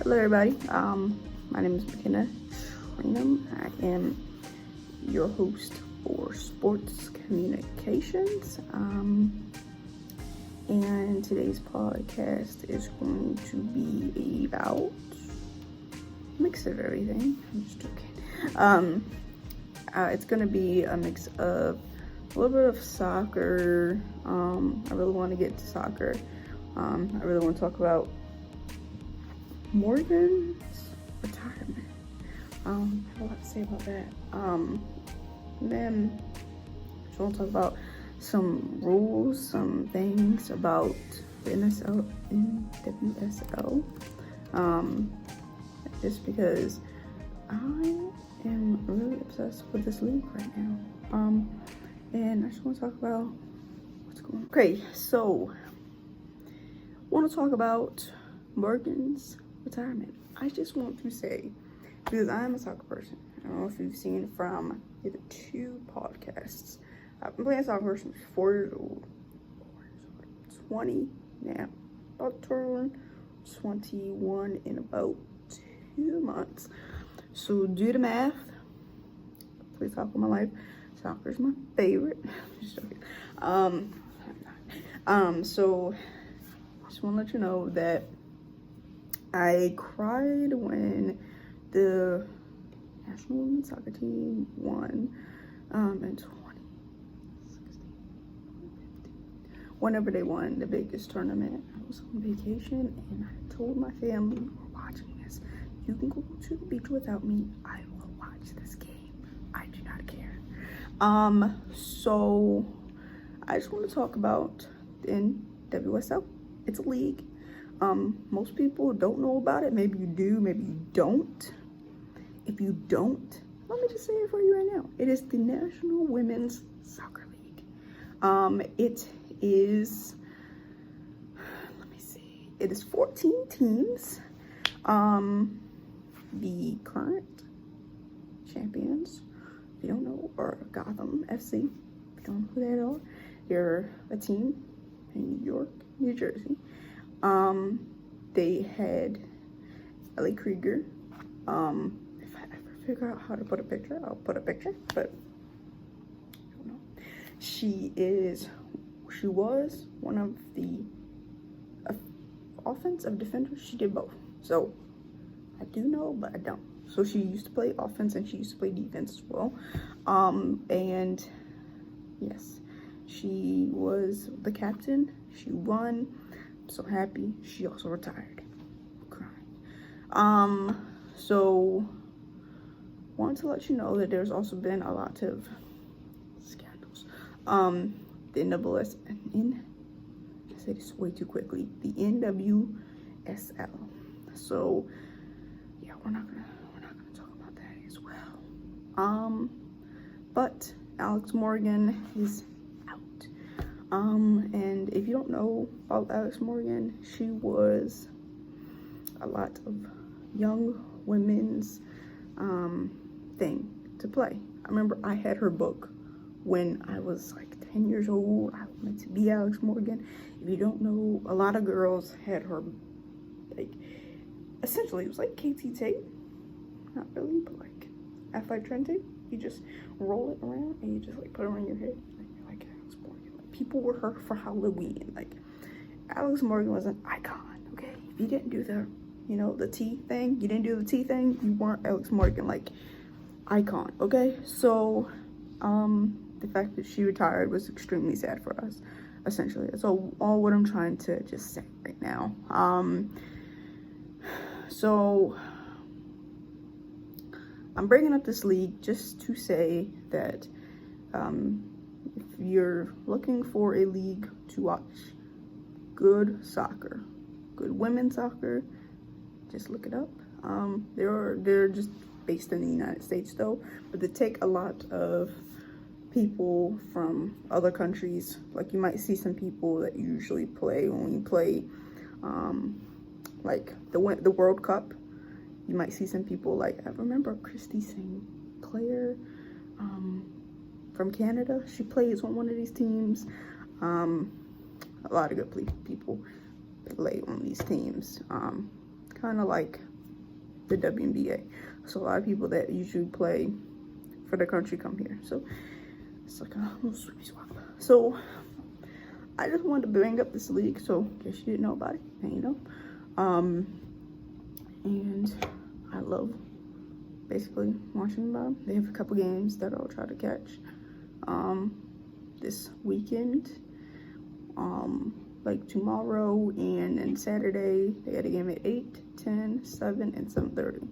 Hello everybody, my name is McKenna Shringham. I am your host for Sports Communications, and today's podcast is going to be about a mix of everything. I'm just joking. It's going to be a mix of a little bit of soccer. I really want to get to soccer. I really want to talk about Morgan's retirement. I have a lot to say about that. Then I just want to talk about some rules, some things about the NWSL. Just because I am really obsessed with this league right now. And I just want to talk about what's going on. Okay, so I want to talk about Morgan's retirement. I just want to say, because I'm a soccer person, I don't know if you've seen from either two podcasts. I've been playing soccer since 4 years old. 20 now. About to turn 21 in about 2 months. So do the math. Play soccer my life. Soccer is my favorite. Just joking. So I just want to let you know that I cried when the National Women's Soccer Team won in 2016. Whenever they won the biggest tournament, I was on vacation and I told my family, we're watching this. You can go to the beach without me. I will watch this game. I do not care. So I just want to talk about the NWSL. It's a league. Most people don't know about it. Maybe you do, maybe you don't. If you don't, let me just say it for you right now. It is the National Women's Soccer League. It is, let me see, it is 14 teams. The current champions, if you don't know, are Gotham FC. If you don't know who they are, they're a team in New York, New Jersey. They had Ellie Krieger. If I ever figure out how to put a picture, I'll put a picture, but I don't know. She was one of the offensive defenders. She did both. So I do know, but I don't. So she used to play offense and she used to play defense as well. And yes, she was the captain. She won. So happy. She also retired. Crying. So wanted to let you know that there's also been a lot of scandals. The NWSL, I say this way too quickly, the NWSL. So yeah, we're not gonna talk about that as well. But Alex Morgan is out. And if you don't know about Alex Morgan, she was a lot of young women's thing to play. I remember I had her book when I was like 10 years old. I wanted to be Alex Morgan. If you don't know, a lot of girls had her, like, essentially it was like KT tape. Not really, but like Athletic Trend tape. You just roll it around and you just like put it on your head. Like Alex Morgan. Like, people were her for Halloween. Like, Alex Morgan was an icon, okay? If you didn't do the, the T thing, you didn't do the T thing, you weren't Alex Morgan, like, icon, okay? So, the fact that she retired was extremely sad for us, essentially. That's all what I'm trying to just say right now. So I'm bringing up this league just to say that if you're looking for a league to watch good soccer, good women's soccer, just look it up. They're just based in the United States though, but they take a lot of people from other countries. Like, you might see some people that usually play when we play like the World Cup. You might see some people, like, I remember Christy St. Clair from Canada. She plays on one of these teams. A lot of good people play on these teams. Kind of like the WNBA. So a lot of people that usually play for the country come here. So it's like a little sweepy swap. So I just wanted to bring up this league, so in case you didn't know about it, now you know. And I love basically watching them. They have a couple games that I'll try to catch this weekend. Like tomorrow and then Saturday, they got a game at 8, 10, 7, and 7:30.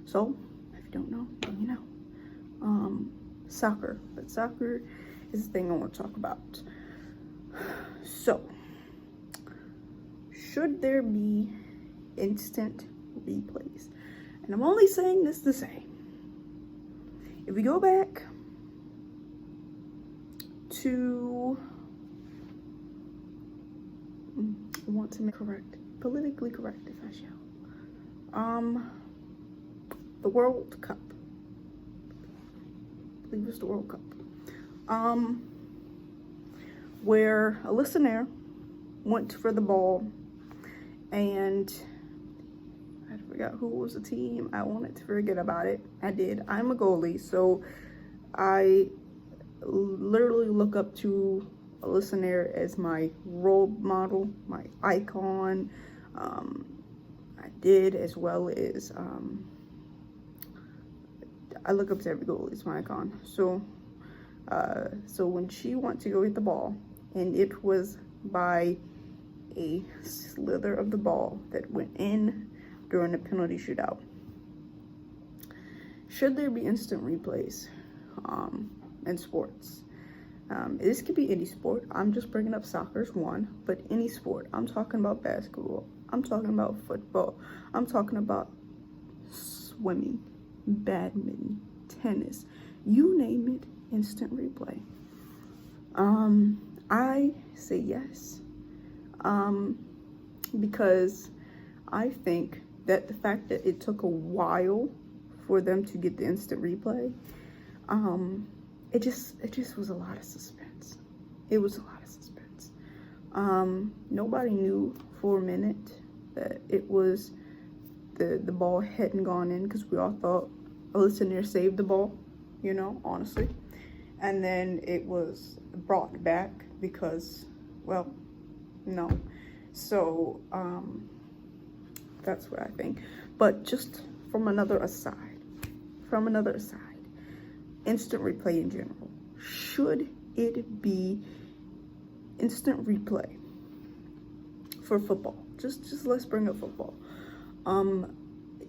So if you don't know, then you know. Soccer. But soccer is the thing I want to talk about. So, should there be instant replays? And I'm only saying this to say, if we go back to, I want to make correct, politically correct if I shall, the World Cup. I believe it was the World Cup. Where a listener went for the ball, and I forgot who was the team. I wanted to forget about it. I did. I'm a goalie, so I literally look up to a listener as my role model, my icon. I did, as well as I look up to every goalie as my icon. So when she went to go get the ball, and it was by a slither of the ball that went in during the penalty shootout. Should there be instant replays in sports? This could be any sport. I'm just bringing up soccer as one, but any sport. I'm talking about basketball. I'm talking about football. I'm talking about swimming, badminton, tennis. You name it, instant replay. I say yes, because I think that the fact that it took a while for them to get the instant replay, it just was a lot of suspense. It was a lot of suspense. Nobody knew for a minute that it was the ball hadn't gone in, because we all thought a listener saved the ball, you know, honestly. And then it was brought back because, well, no. So, that's what I think. But just from another aside, instant replay in general. Should it be instant replay for football? Just let's bring up football.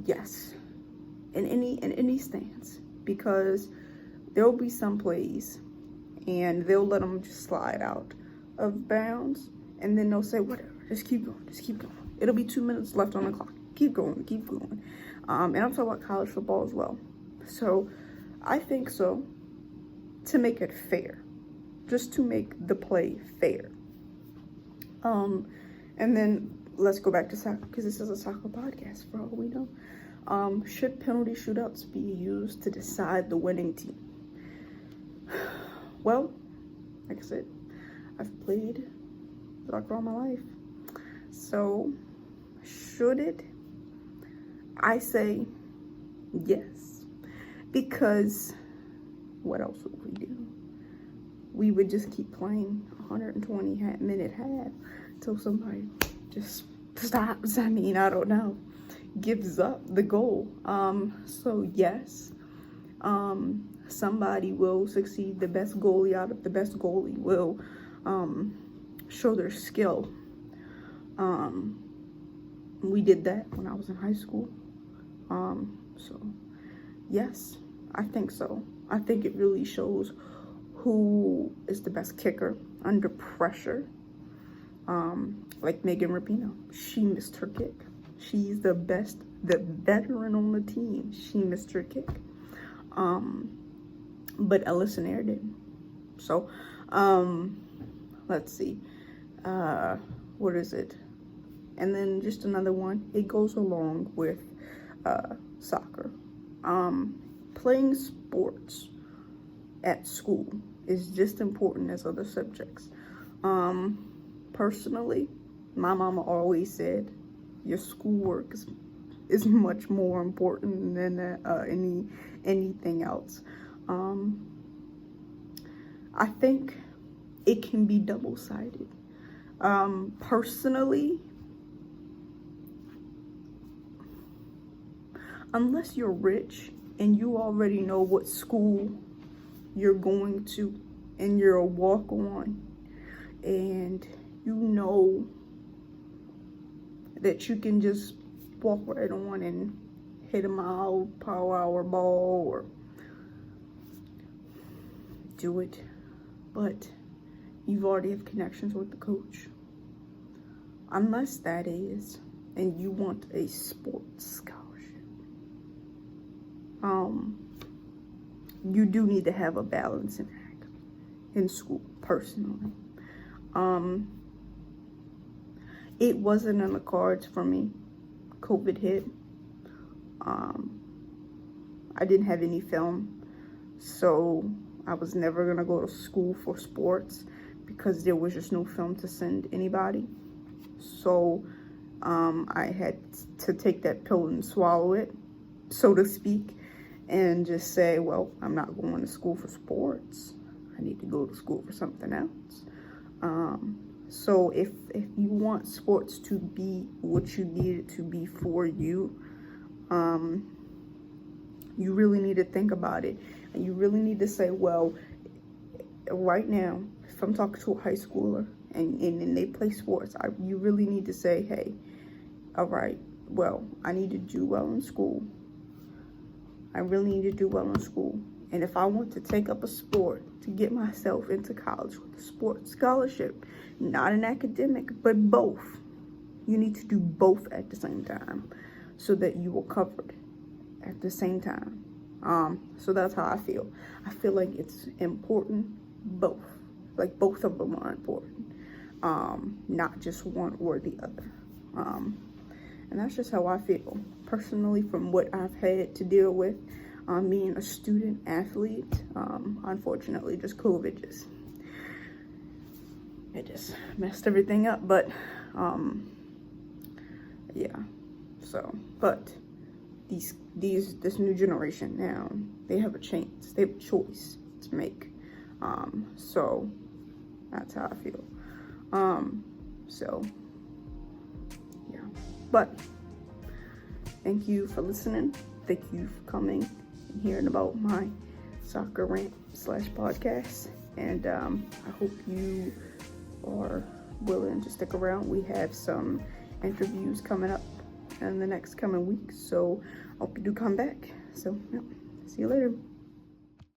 Yes. In any stance, because there will be some plays and they'll let them just slide out of bounds, and then they'll say, whatever, just keep going. It'll be 2 minutes left on the clock. Keep going. And I'm talking about college football as well. So I think so, to make it fair, just to make the play fair. And then let's go back to soccer, because this is a soccer podcast for all we know. Should penalty shootouts be used to decide the winning team? Well, like I said, I've played soccer all my life. So, should it? I say yes. Because what else would we do? We would just keep playing 120-minute half until somebody just stops. I mean, I don't know. Gives up the goal. So yes, somebody will succeed. The best goalie out of the best goalie will show their skill. We did that when I was in high school. So yes, I think so. I think it really shows who is the best kicker under pressure. Like Megan Rapinoe, she missed her kick. She's the veteran on the team. She missed her kick. But Ellison Air did. So, let's see. What is it? And then just another one. It goes along with soccer. Playing sports at school is just important as other subjects. Personally, my mama always said, your schoolwork is is much more important than anything else. I think it can be double-sided. Personally, unless you're rich and you already know what school you're going to and you're a walk-on, and you know that you can just walk right on and hit a mile per hour ball or do it, but you've already have connections with the coach. Unless that is, and you want a sports scholarship, you do need to have a balancing act in school, personally. It wasn't in the cards for me. COVID hit. I didn't have any film, so I was never gonna go to school for sports because there was just no film to send anybody. So I had to take that pill and swallow it, so to speak, and just say, well, I'm not going to school for sports. I need to go to school for something else. So if you want sports to be what you need it to be for you, you really need to think about it. And you really need to say, well, right now, if I'm talking to a high schooler and they play sports, you really need to say, hey, all right, well, I need to do well in school. I really need to do well in school. And if I want to take up a sport to get myself into college with a sports scholarship, not an academic, but both, you need to do both at the same time so that you are covered at the same time. So that's how I feel. I feel like it's important, both. Like both of them are important, not just one or the other. And that's just how I feel personally from what I've had to deal with. Being a student athlete, unfortunately, just COVID just messed everything up. But yeah. So, but this new generation now, they have a chance, they have a choice to make. So that's how I feel. So yeah. But thank you for listening. Thank you for coming and hearing about my soccer rant / podcast. And I hope you are willing to stick around. We have some interviews coming up in the next coming weeks, so I hope you do come back. So yeah, see you later.